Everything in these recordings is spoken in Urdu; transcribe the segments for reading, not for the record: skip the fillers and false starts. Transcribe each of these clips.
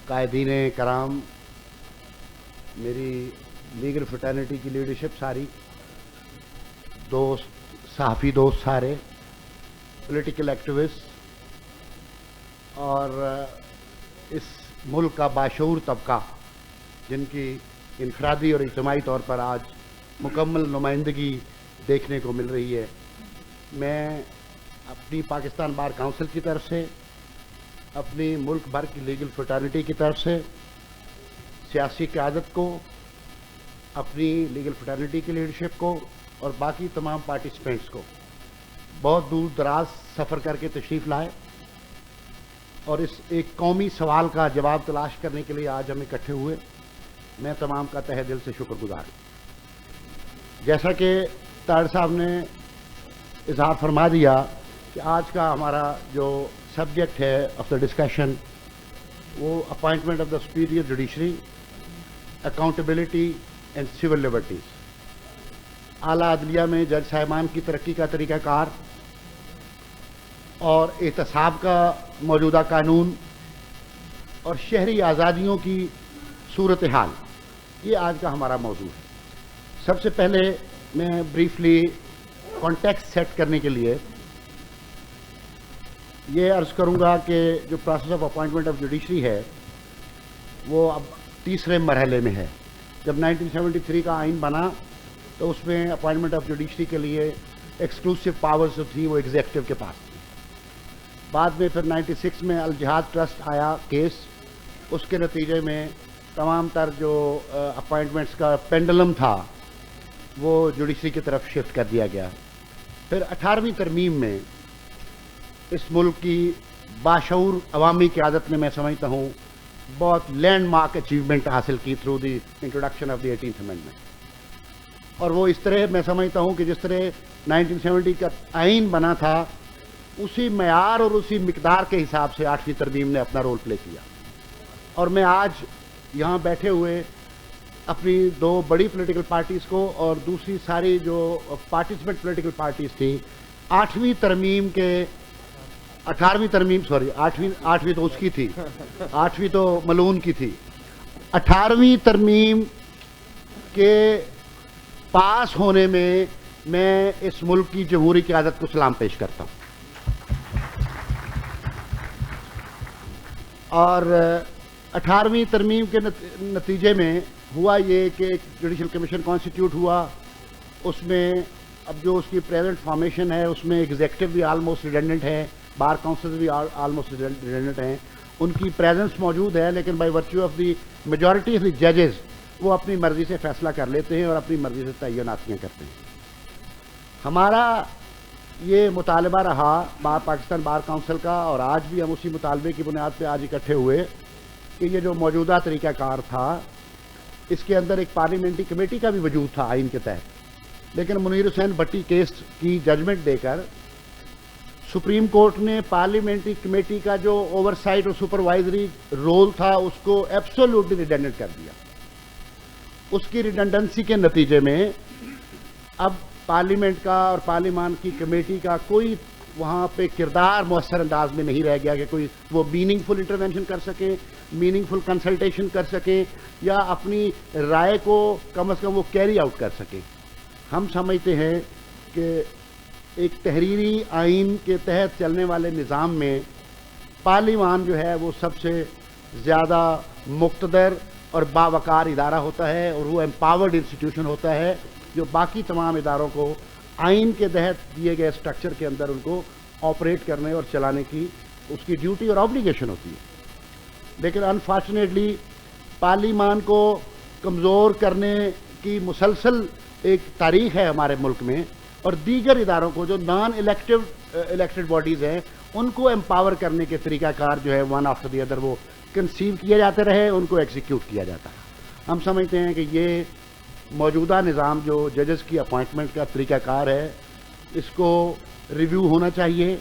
قائدین کرام، میری لیگل فٹرنیٹی کی لیڈرشپ ساری، دوست، صحافی دوست سارے، پولیٹیکل ایکٹیوسٹ اور اس ملک کا باشعور طبقہ جن کی انفرادی اور اجتماعی طور پر آج مکمل نمائندگی دیکھنے کو مل رہی ہے، میں اپنی پاکستان بار کونسل کی طرف سے، اپنی ملک بھر کی لیگل فٹرنیٹی کی طرف سے، سیاسی قیادت کو، اپنی لیگل فٹرنیٹی کی لیڈرشپ کو اور باقی تمام پارٹیسپینٹس کو بہت دور دراز سفر کر کے تشریف لائے اور اس ایک قومی سوال کا جواب تلاش کرنے کے لیے آج ہم اکٹھے ہوئے، میں تمام کا تہہ دل سے شکر گزار ہوں۔ جیسا کہ طاہر صاحب نے اظہار فرما دیا کہ آج کا ہمارا جو سبجیکٹ ہے آف دا ڈسکشن وہ appointment of the superior judiciary, accountability and civil liberties, اعلیٰ عدلیہ میں جج صاحبان کی ترقی کا طریقہ کار اور احتساب کا موجودہ قانون اور شہری آزادیوں کی صورتحال، یہ آج کا ہمارا موضوع ہے۔ سب سے پہلے میں بریفلی کانٹیکسٹ سیٹ کرنے کے لیے یہ عرض کروں گا کہ جو process of appointment of judiciary ہے وہ اب تیسرے مرحلے میں ہے۔ جب 1973 کا آئین بنا تو اس میں اپوائنٹمنٹ آف جوڈیشری کے لیے ایکسکلوسو پاورز جو تھیں وہ ایگزیکٹو کے پاس تھی۔ بعد میں پھر 96 میں الجہاد ٹرسٹ آیا کیس، اس کے نتیجے میں تمام تر جو اپوائنٹمنٹس کا پینڈلم تھا وہ جوڈیشری کی طرف شفٹ کر دیا گیا۔ پھر 18ویں ترمیم میں اس ملک کی باشعور عوامی قیادت نے، میں سمجھتا ہوں، بہت لینڈ مارک اچیومنٹ حاصل کی through the introduction of the 18th amendment, اور وہ اس طرح میں سمجھتا ہوں کہ جس طرح 1970 کا آئین بنا تھا اسی معیار اور اسی مقدار کے حساب سے 8ویں ترمیم نے اپنا رول پلے کیا۔ اور میں آج یہاں بیٹھے ہوئے اپنی دو بڑی پولیٹیکل پارٹیز کو اور دوسری ساری جو پارٹیسپینٹ پولیٹیکل پارٹیز تھی، 8ویں ترمیم کے 18ویں ترمیم سوری 8ویں تو اس کی تھی، 8ویں تو ملعون کی تھی، 18ویں ترمیم کے پاس ہونے میں میں اس ملک کی جمہوری قیادت کو سلام پیش کرتا ہوں۔ اور 18ویں ترمیم کے نتیجے میں ہوا یہ کہ ایک جوڈیشل کمیشن کانسٹیٹیوٹ ہوا، اس میں اب جو اس کی پریزنٹ فارمیشن ہے اس میں ایگزیکٹو بھی آلموسٹ ریڈنڈنٹ ہے، بار کونسل بھی آلموسٹ ریڈنڈنٹ ہیں، ان کی پریزنس موجود ہے، لیکن by virtue of the majority of the ججز وہ اپنی مرضی سے فیصلہ کر لیتے ہیں اور اپنی مرضی سے تعیناتیاں کرتے ہیں۔ ہمارا یہ مطالبہ رہا پاکستان بار کونسل کا، اور آج بھی ہم اسی مطالبے کی بنیاد پہ آج اکٹھے ہوئے کہ یہ جو موجودہ طریقہ کار تھا اس کے اندر ایک پارلیمنٹری کمیٹی کا بھی وجود تھا آئین کے تحت، لیکن منیر حسین بھٹی کیس کی ججمنٹ دے کر سپریم کورٹ نے پارلیمنٹری کمیٹی کا جو اوور سائٹ اور سپروائزری رول تھا اس کو ایبسولوٹلی ریڈنڈنٹ کر دیا۔ اس کی ریڈنڈنسی کے نتیجے میں اب پارلیمنٹ کا اور پارلیمان کی کمیٹی کا کوئی وہاں پہ کردار مؤثر انداز میں نہیں رہ گیا کہ کوئی وہ میننگ فل انٹرونشن کر سکیں، میننگ فل کنسلٹیشن کر سکیں یا اپنی رائے کو کم از کم وہ کیری آؤٹ کر سکیں۔ ہم سمجھتے ہیں کہ ایک تحریری آئین کے تحت چلنے والے نظام میں پارلیمان جو ہے وہ سب سے زیادہ مقتدر اور باوقار ادارہ ہوتا ہے، اور وہ امپاورڈ انسٹیٹیوشن ہوتا ہے جو باقی تمام اداروں کو آئین کے تحت دیے گئے اسٹرکچر کے اندر ان کو آپریٹ کرنے اور چلانے کی اس کی ڈیوٹی اور آبلیگیشن ہوتی ہے۔ لیکن انفارچونیٹلی پارلیمان کو کمزور کرنے کی مسلسل ایک تاریخ ہے ہمارے ملک میں، اور دیگر اداروں کو جو نان الیکٹڈ باڈیز ہیں ان کو امپاور کرنے کے طریقہ کار جو ہے ون آفٹر دی ادر وہ کنسیو کیے جاتے رہے، ان کو ایگزیکیوٹ کیا جاتا ہے۔ ہم سمجھتے ہیں کہ یہ موجودہ نظام جو ججز کی اپوائنٹمنٹ کا طریقہ کار ہے اس کو ریویو ہونا چاہیے،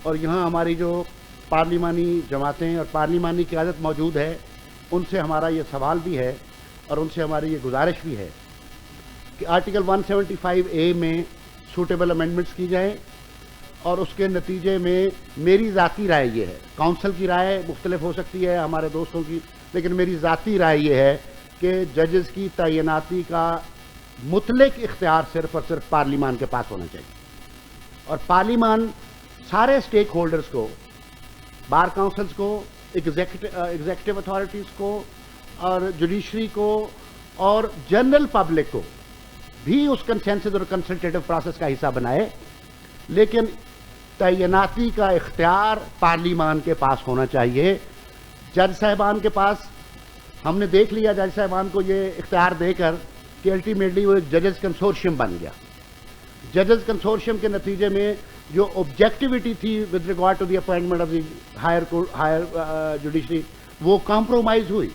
اور یہاں ہماری جو پارلیمانی جماعتیں اور پارلیمانی قیادت موجود ہے ان سے ہمارا یہ سوال بھی ہے اور ان سے ہماری یہ گزارش بھی ہے کہ آرٹیکل 175A میں سوٹیبل امینڈمنٹس کی جائیں اور اس کے نتیجے میں میری ذاتی رائے یہ ہے، کونسل کی رائے مختلف ہو سکتی ہے ہمارے دوستوں کی، لیکن میری ذاتی رائے یہ ہے کہ ججز کی تعیناتی کا مطلق اختیار صرف اور صرف پارلیمان کے پاس ہونا چاہیے، اور پارلیمان سارے اسٹیک ہولڈرز کو، بار کاؤنسلز کو، ایگزیکٹو اتھارٹیز کو اور جوڈیشری کو اور جنرل پبلک کو بھی اس کنسنسس اور کنسلٹیٹو پروسیس کا حصہ بنائے، لیکن تعیناتی کا اختیار پارلیمان کے پاس ہونا چاہیے۔ جج صاحبان کے پاس ہم نے دیکھ لیا، جج صاحبان کو یہ اختیار دے کر کہ الٹیمیٹلی وہ ایک ججز کنسورشیم بن گیا۔ ججز کنسورشیم کے نتیجے میں جو آبجیکٹیوٹی تھی with regard to the appointment of the higher judiciary وہ کمپرومائز ہوئی،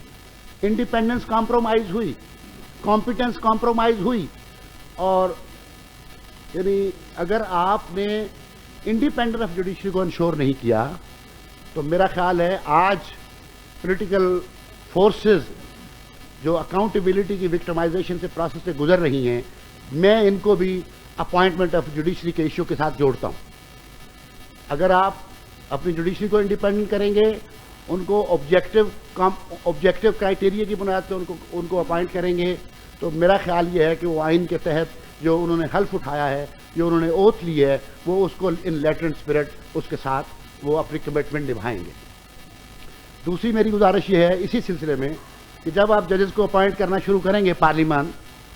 انڈیپینڈنس کمپرومائز ہوئی، کمپیٹنس کمپرومائز ہوئی، اور یعنی اگر آپ نے انڈیپینڈنس آف جوڈیشری کو انشور نہیں کیا تو میرا خیال ہے آج پولیٹیکل فورسز جو اکاؤنٹیبلٹی کی وکٹمائزیشن سے پروسیس سے گزر رہی ہیں، میں ان کو بھی اپوائنٹمنٹ آف جوڈیشری کے ایشو کے ساتھ جوڑتا ہوں۔ اگر آپ اپنی جوڈیشری کو انڈیپینڈنٹ کریں گے، ان کو آبجیکٹو کرائٹیریا کی بنیاد پہ ان کو اپوائنٹ کریں گے، تو میرا خیال یہ ہے کہ وہ آئین کے تحت جو انہوں نے حلف اٹھایا ہے، جو انہوں نے اوتھ لی ہے، وہ اس کو ان لیٹر اینڈ اسپرٹ اس کے ساتھ وہ اپنی کمٹمنٹ نبھائیں گے۔ دوسری میری گزارش یہ ہے اسی سلسلے میں کہ جب آپ ججز کو اپوائنٹ کرنا شروع کریں گے پارلیمان،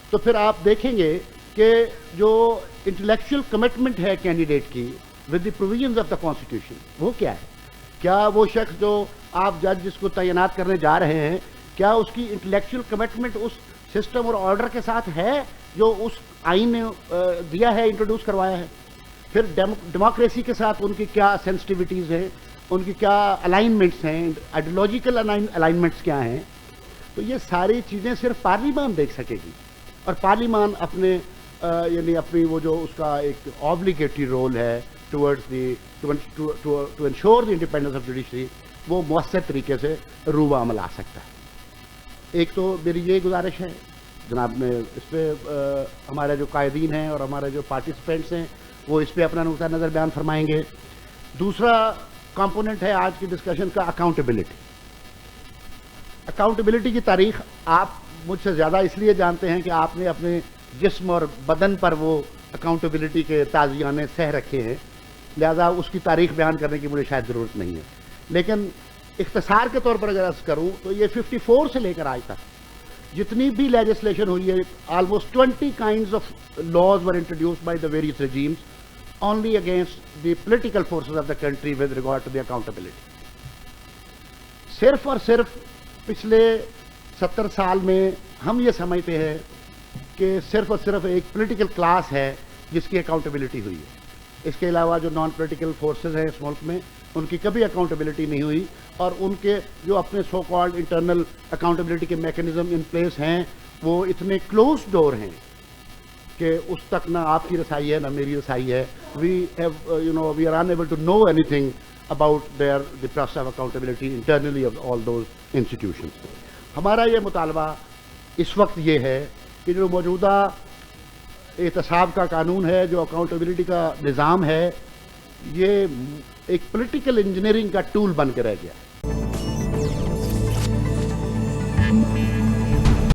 تو پھر آپ دیکھیں گے کہ جو انٹلیکچوئل کمٹمنٹ ہے candidate key with the provisions of the constitution وہ کیا ہے۔ کیا وہ شخص جو آپ جج جس کو تعینات کرنے جا رہے ہیں، کیا اس کی انٹلیکچوئل کمٹمنٹ اس سسٹم اور آرڈر کے ساتھ ہے جو اس آئین نے دیا ہے، انٹروڈیوس کروایا ہے؟ پھر ڈیموکریسی کے ساتھ ان کی کیا سینسٹیوٹیز ہیں، ان کی کیا الائنمنٹس ہیں، آئیڈیولوجیکل الائنمنٹس کیا ہیں؟ تو یہ ساری چیزیں صرف پارلیمان دیکھ سکے گی، اور پارلیمان اپنے یعنی اپنی وہ جو اس کا ایک آبلیگیٹری رول ہے towards the to ensure the independence of judiciary, وہ مؤثر طریقے سے روبہ عمل آ سکتا ہے۔ ایک تو میری یہ گزارش ہے جناب نے اس پہ ہمارے جو قائدین ہیں اور ہمارے جو پارٹیسپینٹس ہیں وہ اس پہ اپنا نقطہ نظر بیان فرمائیں گے۔ دوسرا کمپوننٹ ہے آج کی ڈسکشن کا اکاؤنٹیبلٹی۔ اکاؤنٹیبلٹی کی تاریخ آپ مجھ سے زیادہ اس لیے جانتے ہیں کہ آپ نے اپنے جسم اور بدن پر وہ اکاؤنٹیبلٹی کے تازیانے سہ رکھے ہیں، لہذا اس کی تاریخ بیان کرنے کی مجھے شاید ضرورت نہیں ہے، لیکن اختصار کے طور پر اگر عرض کروں تو یہ 54 سے لے کر آج تک جتنی بھی لیجسلیشن ہوئی ہے، almost 20 kinds of laws were introduced by the various regimes only against the political forces of the country with regard to the accountability۔ صرف اور صرف پچھلے 70 سال میں ہم یہ سمجھتے ہیں کہ صرف اور صرف ایک پولیٹیکل کلاس ہے جس کی اکاؤنٹیبلٹی ہوئی ہے، اس کے علاوہ جو نان پولیٹیکل فورسز ہیں اس ملک میں ان کی کبھی اکاؤنٹیبلٹی نہیں ہوئی، اور ان کے جو اپنے سو کالڈ انٹرنل اکاؤنٹیبلٹی کے میکنزم ان پلیس ہیں وہ اتنے کلوز ڈور ہیں کہ اس تک نہ آپ کی رسائی ہے نہ میری رسائی ہے۔ We are unable to know anything about the process of accountability internally of all those institutions۔ ہمارا یہ مطالبہ اس وقت یہ ہے کہ جو موجودہ احتساب کا قانون ہے، جو اکاؤنٹیبلٹی کا نظام ہے، یہ ایک پولیٹیکل انجینئرنگ کا ٹول بن کے رہ گیا ہے۔